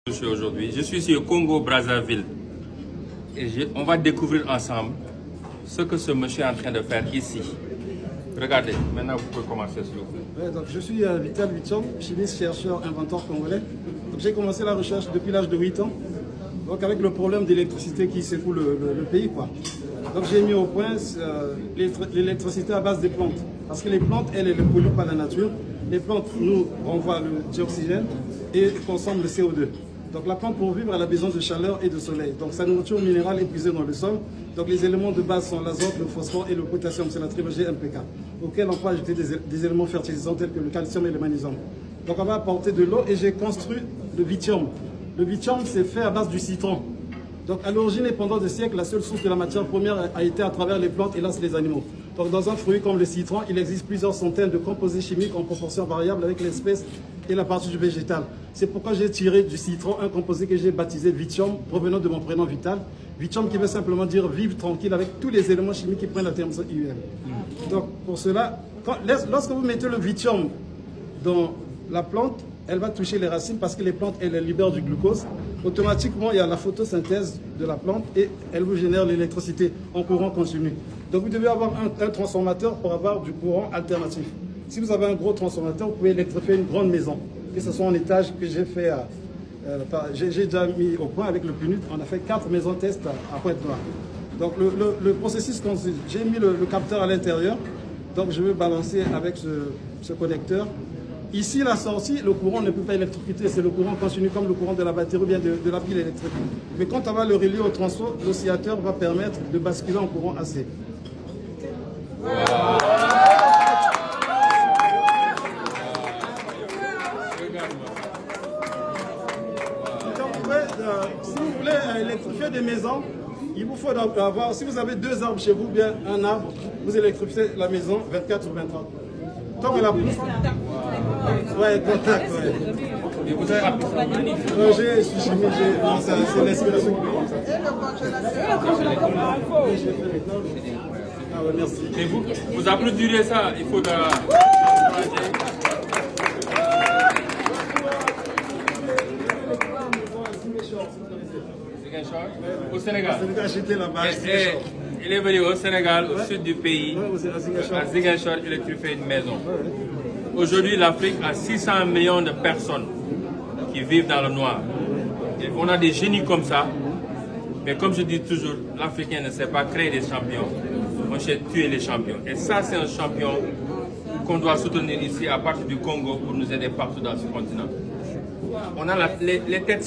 Aujourd'hui, je suis ici au Congo-Brazzaville et on va découvrir ensemble ce que ce monsieur est en train de faire ici. Regardez, maintenant vous pouvez commencer s'il vous plaît. Ouais, donc je suis Vital Vichom, chimiste, chercheur, inventeur congolais. J'ai commencé la recherche depuis l'âge de 8 ans, donc avec le problème d'électricité qui secoue le pays, quoi. Donc j'ai mis au point l'électricité à base des plantes, parce que les plantes, elles ne polluent pas la nature. Les plantes nous renvoient le dioxygène et consomment le CO2. Donc la plante, pour vivre, elle a besoin de chaleur et de soleil. Donc sa nourriture minérale est puisée dans le sol. Donc les éléments de base sont l'azote, le phosphore et le potassium, c'est la trilogie NPK, auquel on peut ajouter des éléments fertilisants tels que le calcium et le magnésium. Donc on va apporter de l'eau et j'ai construit le lithium. Le lithium, c'est fait à base du citron. Donc à l'origine et pendant des siècles, la seule source de la matière première a été à travers les plantes et hélas les animaux. Donc dans un fruit comme le citron, il existe plusieurs centaines de composés chimiques en proportion variable avec l'espèce et la partie du végétal. C'est pourquoi j'ai tiré du citron un composé que j'ai baptisé Vichom, provenant de mon prénom Vital. Vichom qui veut simplement dire vivre tranquille avec tous les éléments chimiques qui prennent la terme IUL. Donc pour cela, lorsque vous mettez le Vichom dans la plante, elle va toucher les racines parce que les plantes, elles libèrent du glucose. Automatiquement, il y a la photosynthèse de la plante et elle vous génère l'électricité en courant continu. Donc vous devez avoir un transformateur pour avoir du courant alternatif. Si vous avez un gros transformateur, vous pouvez électrifier une grande maison, que ce soit en étage que j'ai fait, j'ai déjà mis au point avec le PNUD, on a fait 4 maisons test à Pointe-Noire. Donc le processus consiste, j'ai mis le capteur à l'intérieur, donc je vais balancer avec ce connecteur. Ici, la sortie, le courant ne peut pas électrocuter, c'est le courant continu comme le courant de la batterie ou bien de la pile électrique. Mais quand on va le relier au transfo, l'oscillateur va permettre de basculer en courant AC. Wow. Si vous voulez électrifier des maisons, il vous faut avoir, si vous avez 2 arbres chez vous, bien un arbre, vous électrifiez la maison 24 sur 23. Tant que la pousse. Ouais, contact, ouais. Et vous avez appris ça? Je suis chimiste, c'est l'inspiration qui me comme ça. Ah ouais, merci. Et vous applaudirez ça, il faut au Sénégal. J'étais là-bas. Il est venu au Sénégal, au sud du pays, à Ziguinchor, électrifier une maison. Aujourd'hui, l'Afrique a 600 millions de personnes qui vivent dans le noir. Et on a des génies comme ça, mais comme je dis toujours, l'Africain ne sait pas créer des champions, on sait tuer les champions. Et ça, c'est un champion qu'on doit soutenir ici à partir du Congo pour nous aider partout dans ce continent. On a les têtes